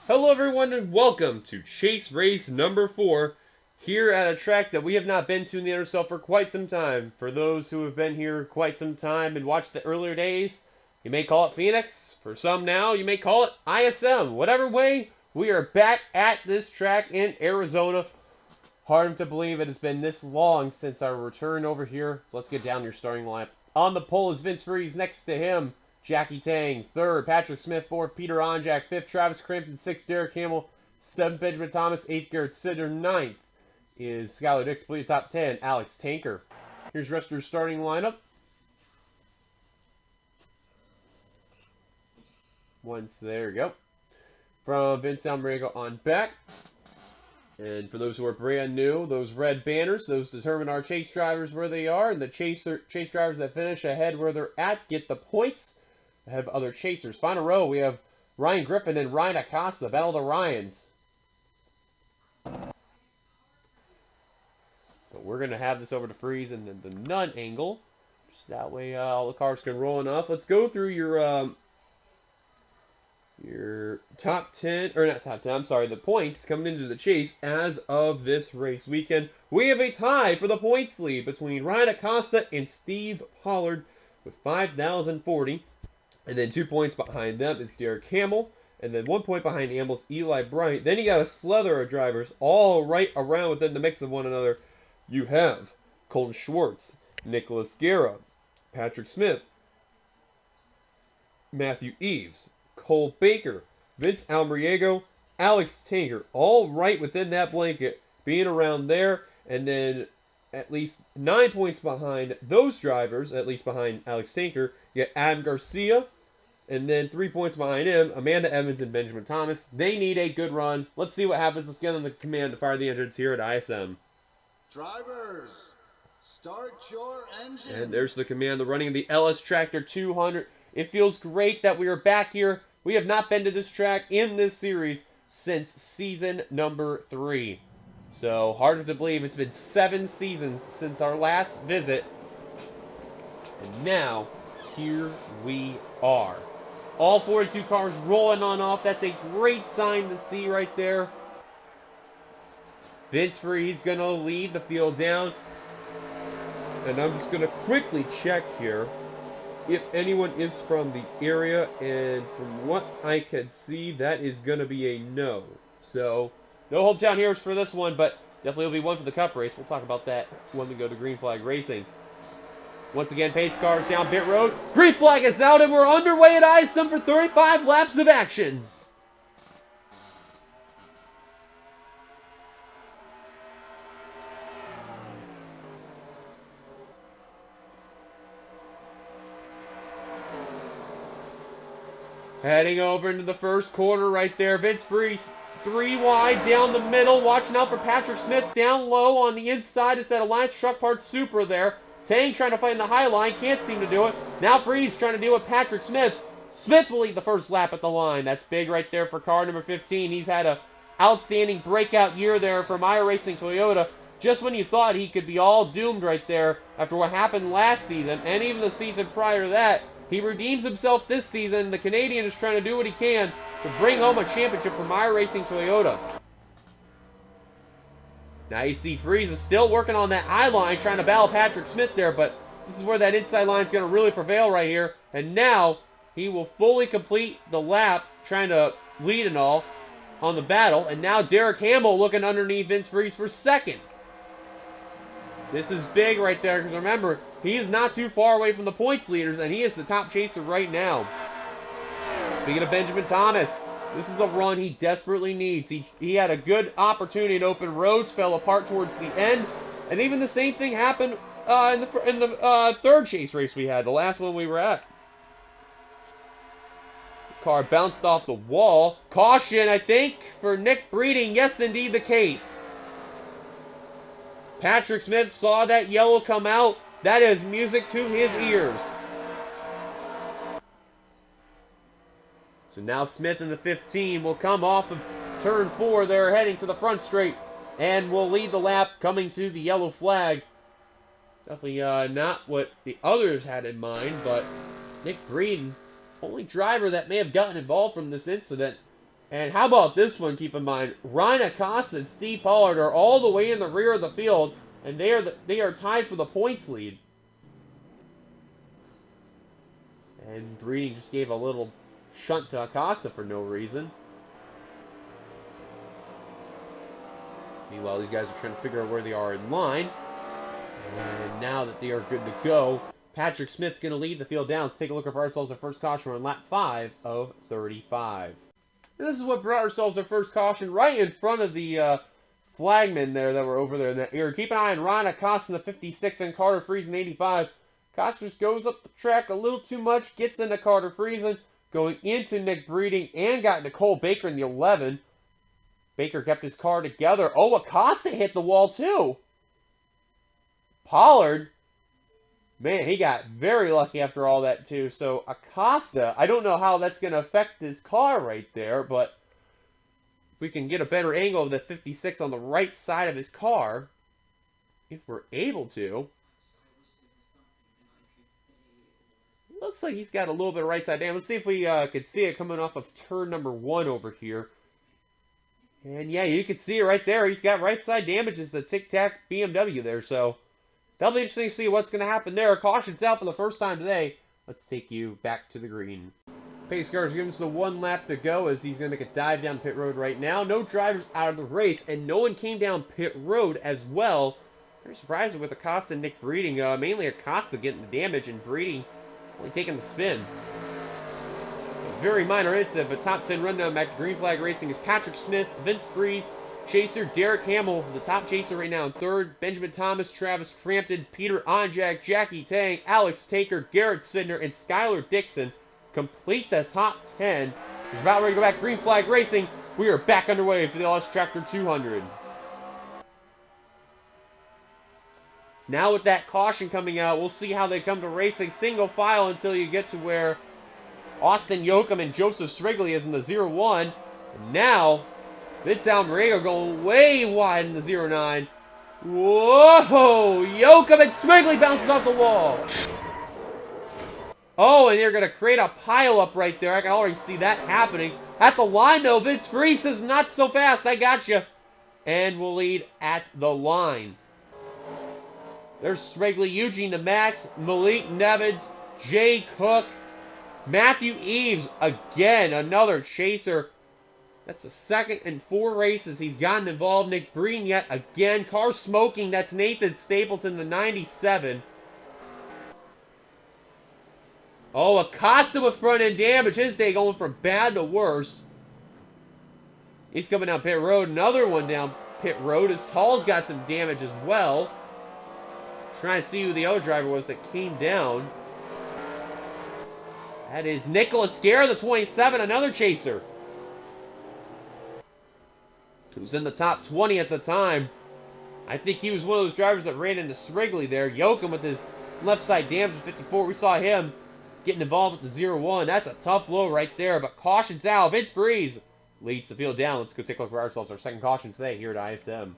Hello everyone and welcome to Chase Race number 4 here at a track that we have not been to in the NRSL for quite some time. For those who have been here quite some time and watched the earlier days, you may call it Phoenix. For some now, you may call it ISM. Whatever way, we are back at this track in Arizona. Hard to believe it has been this long since our return over here. So let's get down your starting lineup. On the pole is Vince Freeze. Next to him, Jackie Tang. Third, Patrick Smith. Fourth, Peter Onjak. Fifth, Travis Crampton. Sixth, Derek Hamill. Seventh, Benjamin Thomas. Eighth, Garrett Sidner. Ninth is Skylar Dix. Top 10, Alex Tanker. Here's the rest of your starting lineup. There you go. From Vince Almerigo on back. And for those who are brand new, those red banners, those determine our chase drivers where they are, and the chase drivers that finish ahead where they're at get the points ahead of other chasers. Final row, we have Ryan Griffin and Ryan Acosta, Battle of the Ryans. So we're going to have this over to Freeze and the none angle. Just that way all the cars can roll enough. Let's go through your top 10, or not top 10, I'm sorry, the points coming into the chase as of this race weekend. We have a tie for the points lead between Ryan Acosta and Steve Pollard with 5,040. And then 2 points behind them is Derek Hamill. And then 1 point behind Amble's Eli Bryant. Then you got a slather of drivers all right around within the mix of one another. You have Colton Schwartz, Nicholas Guerra, Patrick Smith, Matthew Eves, Cole Baker, Vince Almerigo, Alex Tanker, all right within that blanket, being around there, and then at least 9 points behind those drivers, at least behind Alex Tanker, you get Adam Garcia, and then 3 points behind him, Amanda Evans and Benjamin Thomas. They need a good run. Let's see what happens. Let's get on the command to fire the engines here at ISM. Drivers, start your engine. And there's the command, the running of the LS Tractor 200. It feels great that we are back here. We have not been to this track in this series since season number 3. So, hard to believe it's been 7 seasons since our last visit. And now, here we are. All 42 cars rolling on off. That's a great sign to see right there. Vince Freeze going to lead the field down. And I'm just going to quickly check here if anyone is from the area, and from what I can see, that is going to be a no. So, no hometown heroes for this one, but definitely will be one for the Cup race. We'll talk about that when we go to Green Flag Racing. Once again, pace cars down pit road. Green Flag is out, and we're underway at ISM for 35 laps of action. Heading over into the first quarter right there. Vince Freeze, 3 wide down the middle. Watching out for Patrick Smith down low on the inside. It's that Alliance Truck Parts Supra there. Tang trying to fight in the high line. Can't seem to do it. Now Freeze trying to deal with Patrick Smith. Smith will lead the first lap at the line. That's big right there for car number 15. He's had an outstanding breakout year there for iRacing Toyota. Just when you thought he could be all doomed right there after what happened last season and even the season prior to that, he redeems himself this season. The Canadian is trying to do what he can to bring home a championship for iRacing Toyota. Now you see Freeze is still working on that high line, trying to battle Patrick Smith there, but this is where that inside line is going to really prevail right here. And now he will fully complete the lap, trying to lead and all on the battle. And now Derek Hamill looking underneath Vince Freeze for second. This is big right there, because remember, he is not too far away from the points leaders, and he is the top chaser right now. Speaking of Benjamin Thomas, this is a run he desperately needs. He had a good opportunity to open roads, fell apart towards the end, and even the same thing happened in the third chase race we had, the last one we were at. The car bounced off the wall. Caution, I think, for Nick Breeding. Yes, indeed the case. Patrick Smith saw that yellow come out. That is music to his ears. So now Smith in the 15 will come off of turn 4. They're heading to the front straight and will lead the lap coming to the yellow flag. Definitely not what the others had in mind, but Nick Breeden, only driver that may have gotten involved from this incident, And how about this one, keep in mind, Ryan Acosta and Steve Pollard are all the way in the rear of the field, and they are tied for the points lead. And Breeding just gave a little shunt to Acosta for no reason. Meanwhile, these guys are trying to figure out where they are in line. And now that they are good to go, Patrick Smith going to lead the field down. Let's take a look at ourselves our first caution on lap 5 of 35. And this is what brought ourselves our first caution right in front of the flagmen there that were over there in that area. Keep an eye on Ryan Acosta in the 56 and Carter Friesen 85. Acosta just goes up the track a little too much, gets into Carter Friesen, going into Nick Breeding, and got Nicole Baker in the 11. Baker kept his car together. Oh, Acosta hit the wall too. Pollard, man, he got very lucky after all that too. So Acosta, I don't know how that's going to affect his car right there, but if we can get a better angle of the 56 on the right side of his car, if we're able to. Looks like he's got a little bit of right side damage. Let's see if we could see it coming off of turn number 1 over here. And yeah, you can see it right there. He's got right side damages to Tic Tac BMW there. So that'll be interesting to see what's going to happen there. Caution's out for the first time today. Let's take you back to the green. Pace cars giving us the 1 lap to go as he's going to make a dive down pit road right now. No drivers out of the race, and no one came down pit road as well. Very surprising with Acosta and Nick Breeding. Mainly Acosta getting the damage and Breeding only taking the spin. Very minor incident, but top 10 rundown back to Green Flag Racing is Patrick Smith, Vince Freeze, Chaser Derek Hamill, the top chaser right now in 3rd, Benjamin Thomas, Travis Frampton, Peter Onjak, Jackie Tang, Alex Taker, Garrett Sidner, and Skylar Dixon complete the top 10. He's about ready to go back Green Flag Racing. We are back underway for the LS Tractor 200. Now with that caution coming out, we'll see how they come to racing single file until you get to where Austin Yoakum and Joseph Srigley is in the 0-1. And now, Vince Almerego going way wide in the 0-9. Whoa! Yoakum and Srigley bounces off the wall. Oh, and they're going to create a pile-up right there. I can already see that happening. At the line, though, Vince Freeze says, not so fast. I got you. And we'll lead at the line. There's Srigley, Eugene to Max, Malik Nevins, Jay Cook, Matthew Eves, again, another chaser. That's the 2nd in 4 races he's gotten involved. Nick Breen yet again. Car smoking, that's Nathan Stapleton, the 97. Oh, Acosta with front-end damage. His day going from bad to worse. He's coming down pit road. Another one down pit road. His Tall's got some damage as well. Trying to see who the other driver was that came down. That is Nicholas Guerra, the 27, another chaser. Who's in the top 20 at the time. I think he was one of those drivers that ran into Srigley there. Yoakum with his left side damage 54. We saw him getting involved with the 0-1. That's a tough blow right there, but caution's out. Vince Freeze leads the field down. Let's go take a look at ourselves. Our second caution today here at ISM.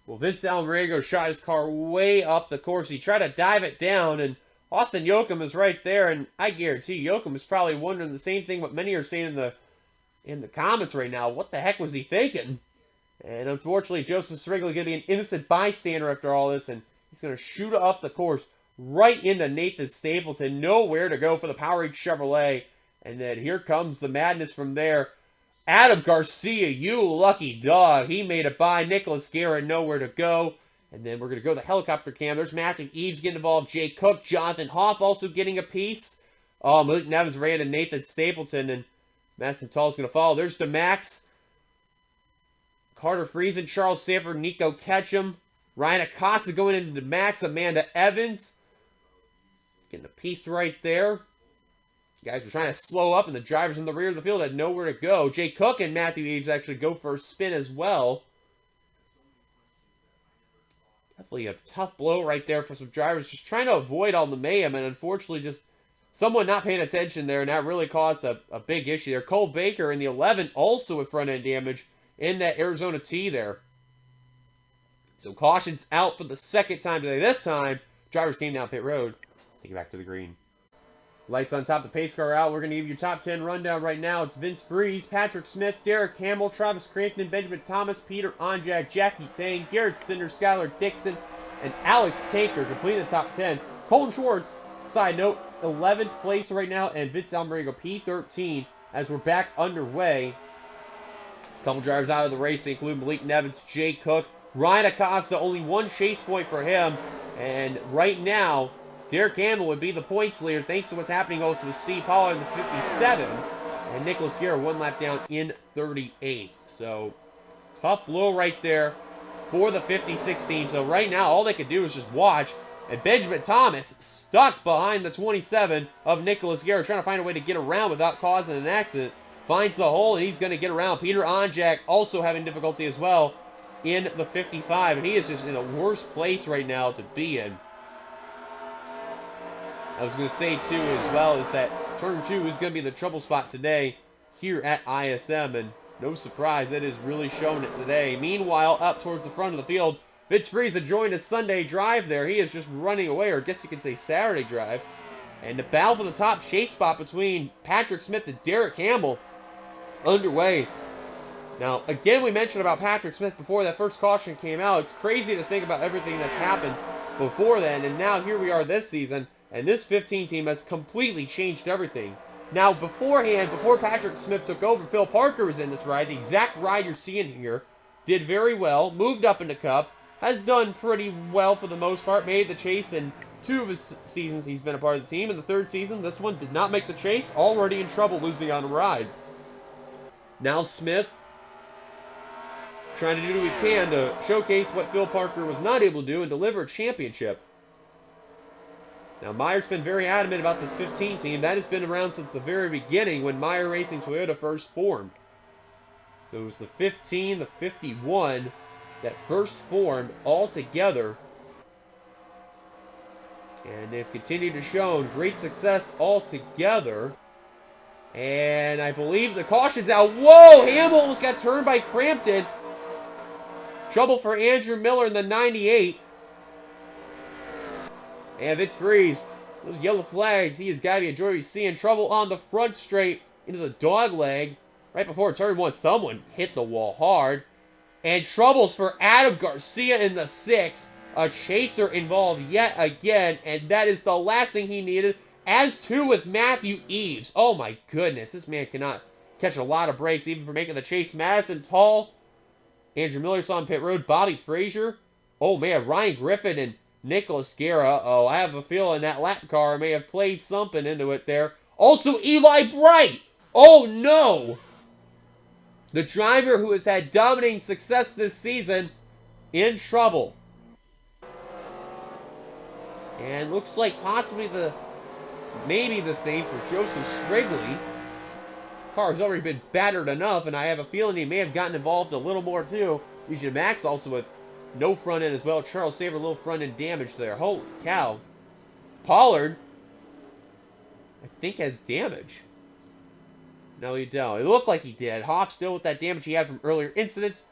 Well, Vince Almerego shot his car way up the course. He tried to dive it down, and Austin Yoakum is right there, and I guarantee Yoakum is probably wondering the same thing what many are saying in the comments right now. What the heck was he thinking? And unfortunately, Joseph Srigley going to be an innocent bystander after all this, and he's going to shoot up the course right into Nathan Stapleton. Nowhere to go for the Powerade Chevrolet. And then here comes the madness from there. Adam Garcia, you lucky dog. He made it by. Nicholas Guerra, nowhere to go. And then we're going to go to the helicopter cam. There's Matthew Eves getting involved. Jay Cook, Jonathan Hoff also getting a piece. Malik Nevins ran to Nathan Stapleton, and Madison Tall's going to follow. There's DeMax. Carter Friesen, Charles Sanford, Nico Ketchum. Ryan Acosta going into DeMax. Amanda Evans. Getting a piece right there. You guys were trying to slow up, and the drivers in the rear of the field had nowhere to go. Jay Cook and Matthew Eves actually go for a spin as well. Definitely a tough blow right there for some drivers. Just trying to avoid all the mayhem, and unfortunately just someone not paying attention there, and that really caused a big issue there. Cole Baker in the 11 also with front-end damage in that Arizona T there. So caution's out for the second time today. This time, drivers came down pit road. Let's take it back to the green. Lights on top, the pace car out. We're going to give you top 10 rundown right now. It's Vince Freeze, Patrick Smith, Derek Hamill, Travis Crampton, Benjamin Thomas, Peter Onjak, Jackie Tang, Garrett Cinder, Skylar Dixon, and Alex Taker completing the top 10. Colton Schwartz, side note, 11th place right now, and Vince Almerigo P13 as we're back underway. A couple drivers out of the race, they include Malik Nevins, Jay Cook, Ryan Acosta, only one chase point for him, and right now, Derek Hamill would be the points leader thanks to what's happening also with Steve Pollard in the 57. And Nicholas Guerra one lap down in 38th. So, tough blow right there for the 56 team. So right now, all they can do is just watch. And Benjamin Thomas stuck behind the 27 of Nicholas Guerra, trying to find a way to get around without causing an accident. Finds the hole, and he's going to get around. Peter Onjak also having difficulty as well in the 55. And he is just in a worse place right now to be in. I was going to say, too, as well, is that Turn 2 is going to be the trouble spot today here at ISM, and no surprise, it is really showing it today. Meanwhile, up towards the front of the field, Vince Friese joined a Sunday drive there. He is just running away, or I guess you could say Saturday drive. And the battle for the top chase spot between Patrick Smith and Derek Hamill underway. Now, again, we mentioned about Patrick Smith before that first caution came out. It's crazy to think about everything that's happened before then, and now here we are this season. And this 15 team has completely changed everything. Now, beforehand, before Patrick Smith took over, Phil Parker was in this ride. The exact ride you're seeing here. Did very well. Moved up in the Cup. Has done pretty well for the most part. Made the chase in 2 of his seasons he's been a part of the team. In the 3rd season, this one did not make the chase. Already in trouble losing on a ride. Now Smith trying to do what he can to showcase what Phil Parker was not able to do and deliver a championship. Now, Meyer's been very adamant about this 15 team. That has been around since the very beginning when Meyer Racing Toyota first formed. So it was the 15, the 51 that first formed all together. And they've continued to show great success all together. And I believe the caution's out. Whoa! Hamill almost got turned by Crampton. Trouble for Andrew Miller in the 98. And Vince Freeze, those yellow flags, he has got to be a joy to see. In trouble on the front straight into the dog leg. Right before turn 1, someone hit the wall hard. And troubles for Adam Garcia in the 6. A chaser involved yet again, and that is the last thing he needed. As too with Matthew Eves. Oh my goodness, this man cannot catch a lot of breaks, even for making the chase. Madison Tall, Andrew Miller's on pit road. Bobby Frazier. Oh man, Ryan Griffin and Nicholas Guerra. Oh, I have a feeling that lap car may have played something into it there. Also, Eli Bright. Oh no! The driver who has had dominating success this season in trouble. And looks like possibly maybe the same for Joseph Strigley. Car's already been battered enough, and I have a feeling he may have gotten involved a little more too. Eugene Max also with no front end as well. Charles Saver, a little front end damage there. Holy cow. Pollard, I think, has damage. No, he don't. It looked like he did. Hoff still with that damage he had from earlier incidents.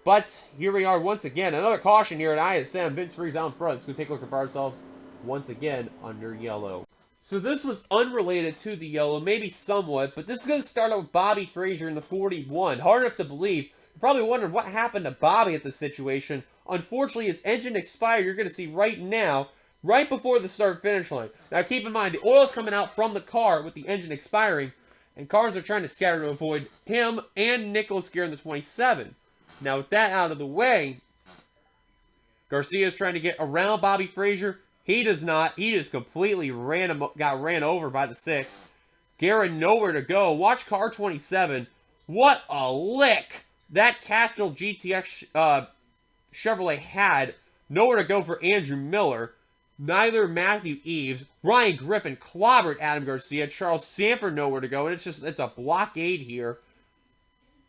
But here we are once again. Another caution here at ISM. Vince Freeze out in front. Let's go take a look at ourselves once again under yellow. So this was unrelated to the yellow, maybe somewhat, but this is going to start out with Bobby Frazier in the 41. Hard enough to believe. You're probably wondering what happened to Bobby at this situation. Unfortunately, his engine expired. You're going to see right now, right before the start-finish line. Now, keep in mind, the oil's coming out from the car with the engine expiring, and cars are trying to scatter to avoid him and Nicholas Guerra in the 27. Now, with that out of the way, Garcia's trying to get around Bobby Frazier. He does not. He just completely got ran over by the 6. Guerra nowhere to go. Watch car 27. What a lick that Castrol GTX Chevrolet had. Nowhere to go for Andrew Miller. Neither Matthew Eves. Ryan Griffin clobbered Adam Garcia. Charles Sanford nowhere to go. And it's a blockade here.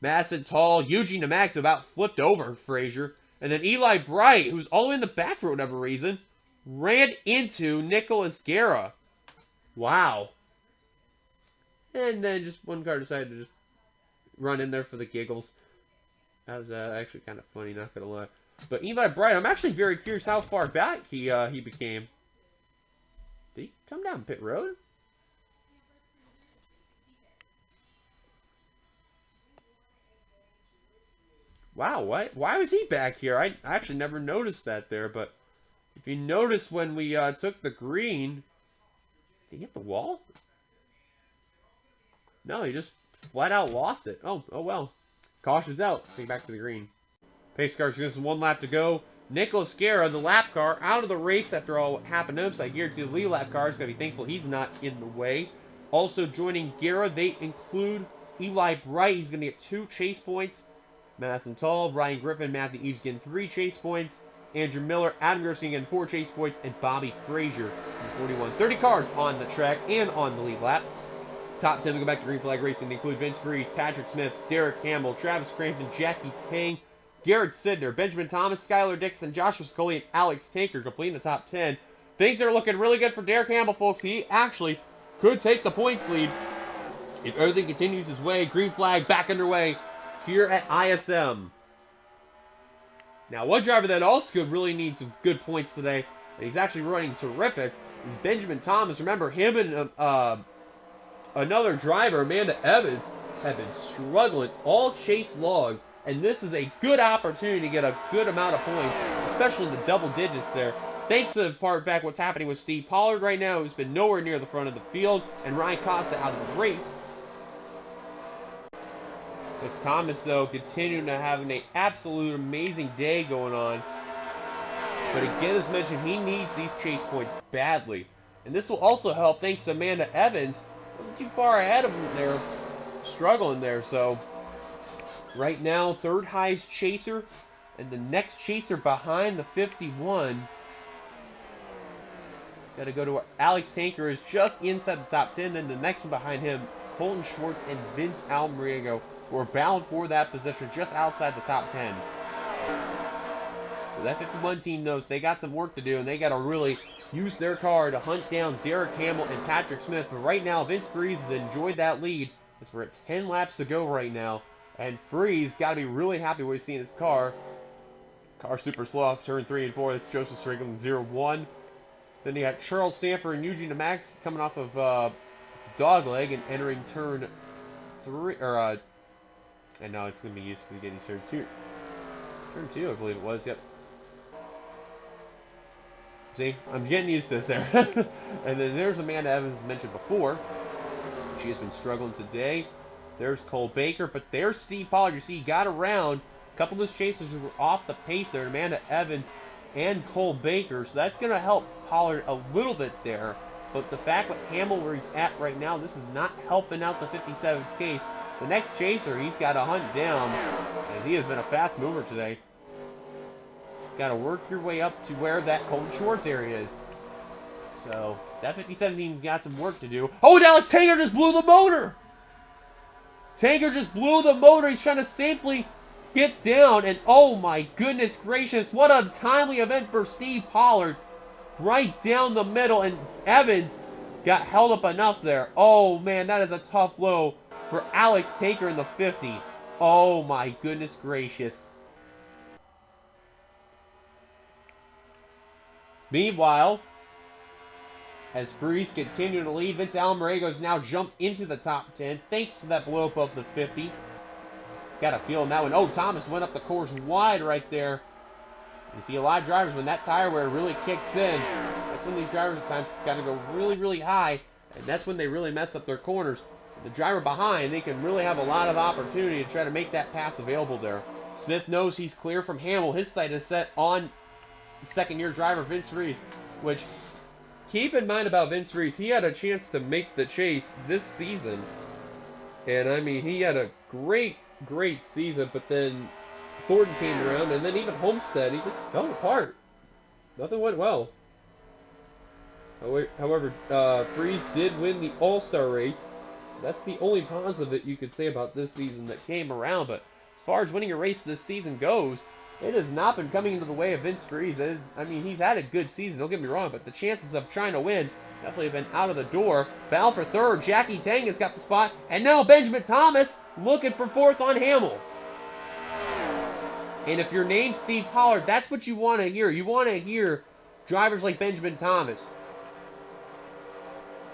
Madison Tall. Eugene Max about flipped over Frazier. And then Eli Bright, who's all the way in the back for whatever reason, ran into Nicholas Guerra. Wow. And then just one car decided to just run in there for the giggles. That was actually kind of funny, not gonna lie. But Eli Bright, I'm actually very curious how far back he became. Did he come down pit road? Wow, why was he back here? I actually never noticed that there, but if you notice when we took the green, did he hit the wall? No, he just flat out lost it. Oh well. Caution's out. Take back to the green. Pace car's just 1 lap to go. Nicholas Guerra, the lap car, out of the race after all what happened to him. So I guarantee the lead lap car is going to be thankful he's not in the way. Also joining Guerra, they include Eli Bright. He's going to get 2 chase points. Madison Tall, Ryan Griffin, Matthew Eves getting 3 chase points. Andrew Miller, Adam Gerson getting 4 chase points. And Bobby Frazier in 41. 30 cars on the track and on the lead lap. Top 10 to go back to green flag racing. They include Vince Freeze, Patrick Smith, Derek Hamill, Travis Crampton, Jackie Tang, Garrett Sidner, Benjamin Thomas, Skylar Dixon, Joshua Scully, and Alex Tanker completing the top 10. Things are looking really good for Derek Hamill, folks. He actually could take the points lead if everything continues his way. Green flag back underway here at ISM. Now, one driver that also really needs some good points today, and he's actually running terrific, is Benjamin Thomas. Remember, him and another driver, Amanda Evans, have been struggling all chase long. And this is a good opportunity to get a good amount of points, especially in the double digits there. Thanks to the part back what's happening with Steve Pollard right now, who's been nowhere near the front of the field, and Ryan Costa out of the race. This Thomas, though, continuing to have an absolute amazing day going on. But again, as mentioned, he needs these chase points badly. And this will also help thanks to Amanda Evans. Wasn't too far ahead of him there, struggling there, so... Right now, third highest chaser, and the next chaser behind the 51. Got to go to Alex Tanker, is just inside the top 10. Then the next one behind him, Colton Schwartz and Vince Almriego, who are bound for that position just outside the top 10. So that 51 team knows they got some work to do, and they got to really use their car to hunt down Derek Hamill and Patrick Smith. But right now, Vince Freeze has enjoyed that lead as we're at 10 laps to go right now. And Freeze got to be really happy with seeing his car. Car super slow off turn 3 and 4. That's Joseph Strickland 0-1. Then you got Charles Sanford and Eugene Max coming off of Dogleg and entering turn 3. And now it's going to be used to getting turn 2. Turn 2, I believe it was. Yep. See, I'm getting used to this there. And then there's Amanda Evans mentioned before. She has been struggling today. There's Cole Baker, but there's Steve Pollard. You see, he got around a couple of those chasers who were off the pace there, Amanda Evans and Cole Baker. So that's going to help Pollard a little bit there. But the fact with Hamill where he's at right now, this is not helping out the 57's case. The next chaser, he's got to hunt down, as he has been a fast mover today. Got to work your way up to where that Colton Schwartz area is. So that 57 team's got some work to do. Oh, and Alex Tanger just blew the motor! Tanker just blew the motor. He's trying to safely get down. And oh my goodness gracious, what a timely event for Steve Pollard. Right down the middle. And Evans got held up enough there. Oh man, that is a tough blow for Alex Tanker in the 50. Oh my goodness gracious. Meanwhile, as Freeze continue to lead, Vince Almriego now jumped into the top 10 thanks to that blow up of the 50. Got a feel on that one. Oh, Thomas went up the course wide right there. You see a lot of drivers, when that tire wear really kicks in, that's when these drivers at times got to go really, really high, and that's when they really mess up their corners. The driver behind, they can really have a lot of opportunity to try to make that pass available there. Smith knows he's clear from Hamill. His sight is set on second-year driver Vince Freeze, which... Keep in mind about Vince Freeze, he had a chance to make the chase this season. And, I mean, he had a great, great season, but then Thornton came around, and then even Homestead, he just fell apart. Nothing went well. However, Freeze did win the All-Star race, so that's the only positive that you could say about this season that came around. But as far as winning a race this season goes, it has not been coming into the way of Vince Freeze. I mean, he's had a good season, don't get me wrong, but the chances of trying to win definitely have been out of the door. Battle for third, Jackie Tang has got the spot, and now Benjamin Thomas looking for fourth on Hamill. And if your name's Steve Pollard, that's what you want to hear. You want to hear drivers like Benjamin Thomas,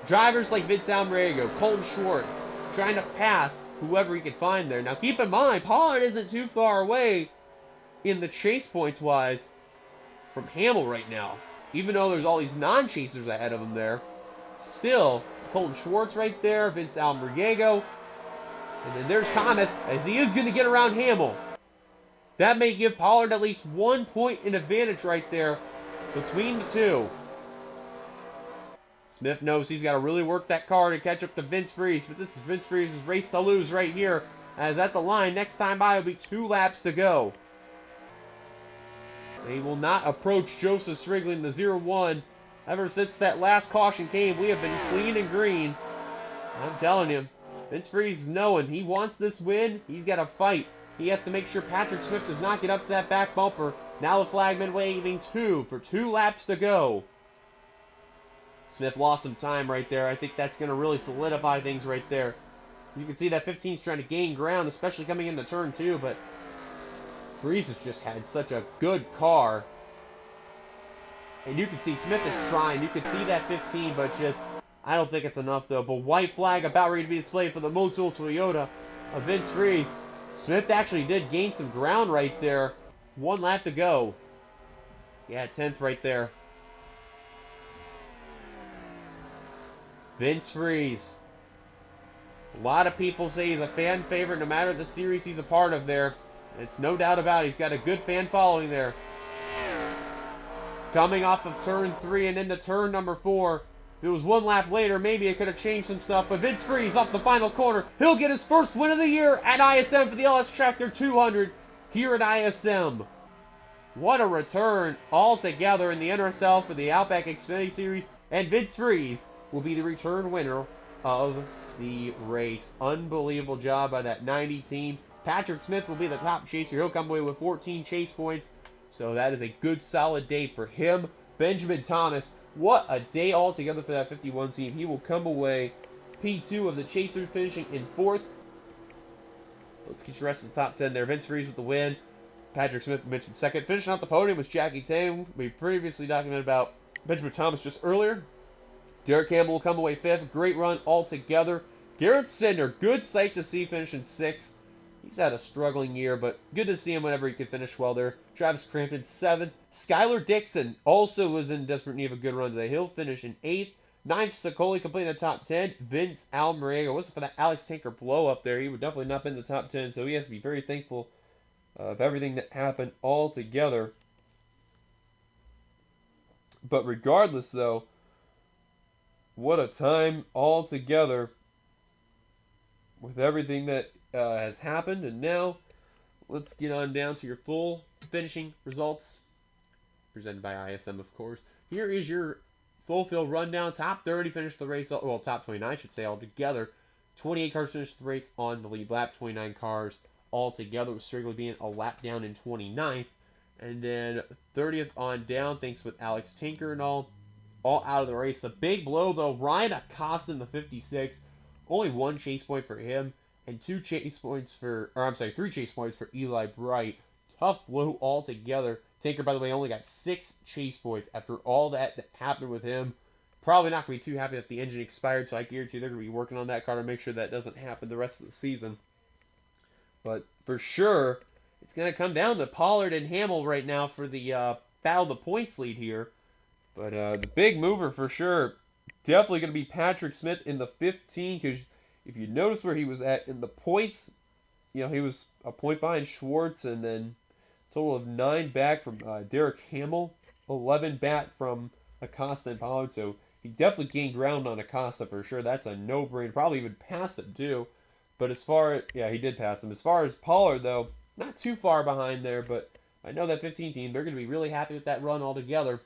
drivers like Vince Almriego, Colton Schwartz, trying to pass whoever he could find there. Now keep in mind, Pollard isn't too far away in the chase points wise from Hamill right now. Even though there's all these non-chasers ahead of him there. Still, Colton Schwartz right there, Vince Almeriego. And then there's Thomas, as he is going to get around Hamill. That may give Pollard at least 1 point in advantage right there between the two. Smith knows he's got to really work that car to catch up to Vince Freeze, but this is Vince Freeze's race to lose right here, as at the line, next time by will be 2 laps to go. They will not approach Joseph Strigley in the 0-1. Ever since that last caution came, we have been clean and green. I'm telling you, Vince Freeze is knowing he wants this win. He's got to fight. He has to make sure Patrick Smith does not get up to that back bumper. Now the flagman waving 2 for 2 laps to go. Smith lost some time right there. I think that's going to really solidify things right there. You can see that 15 is trying to gain ground, especially coming into turn 2, but Freeze has just had such a good car. And you can see Smith is trying. You can see that 15, but just, I don't think it's enough though. But white flag about ready to be displayed for the Motul Toyota of Vince Freeze. Smith actually did gain some ground right there. 1 lap to go. Yeah, 10th right there. Vince Freeze. A lot of people say he's a fan favorite no matter the series he's a part of there. It's no doubt about it. He's got a good fan following there. Coming off of turn 3 and into turn number 4. If it was 1 lap later, maybe it could have changed some stuff. But Vince Freeze off the final corner. He'll get his first win of the year at ISM for the LS Tractor 200 here at ISM. What a return altogether in the NRSL for the Outback Xfinity Series. And Vince Freeze will be the return winner of the race. Unbelievable job by that 90 team. Patrick Smith will be the top chaser. He'll come away with 14 chase points. So that is a good solid day for him. Benjamin Thomas, what a day altogether for that 51 team. He will come away P2 of the chasers, finishing in 4th. Let's get the rest of the top 10 there. Vince Freeze with the win. Patrick Smith mentioned 2nd. Finishing out the podium was Jackie Tang. We previously documented about Benjamin Thomas just earlier. Derek Campbell will come away 5th. Great run altogether. Garrett Sender, good sight to see, finishing 6th. He's had a struggling year, but good to see him whenever he could finish well there. Travis Crampton, 7th. Skylar Dixon also was in desperate need of a good run today. He'll finish in 8th. 9th, Sicoli completing the top 10. Vince Almeriego, wasn't for that Alex Tanker blow up there, he would definitely not been in the top 10, so he has to be very thankful of everything that happened all together. But regardless, though, what a time altogether with everything that has happened. And now, let's get on down to your full finishing results. Presented by ISM, of course. Here is your full field rundown. Top 30 finished the race, well, top 29, I should say, altogether. 28 cars finished the race on the lead lap. 29 cars altogether, with Strigley being a lap down in 29th. And then 30th on down, thanks with Alex Tinker and all out of the race. The big blow, though, Ryan Acosta in the 56. Only 1 chase point for him, and 3 chase points for Eli Bright. Tough blow altogether. Tinker, by the way, only got 6 chase points after all that happened with him. Probably not going to be too happy that the engine expired, so I guarantee they're going to be working on that car to make sure that doesn't happen the rest of the season. But for sure, it's going to come down to Pollard and Hamill right now for the battle of the points lead here. But the big mover for sure, definitely going to be Patrick Smith in the 15, because if you notice where he was at in the points, he was a point behind Schwartz, and then total of 9 back from Derek Hamill, 11 back from Acosta and Pollard. So he definitely gained ground on Acosta for sure. That's a no-brainer. Probably even passed him too. But as far as, he did pass him. As far as Pollard, though, not too far behind there, but I know that 15 team, they're going to be really happy with that run altogether.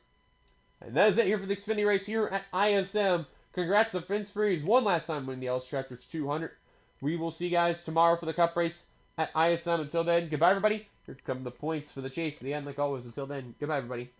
And that is it here for the Xfinity race here at ISM. Congrats to Vince Freeze, one last time winning the LS Tractors 200. We will see you guys tomorrow for the Cup race at ISM. Until then, goodbye, everybody. Here come the points for the chase at the end, like always. Until then, goodbye, everybody.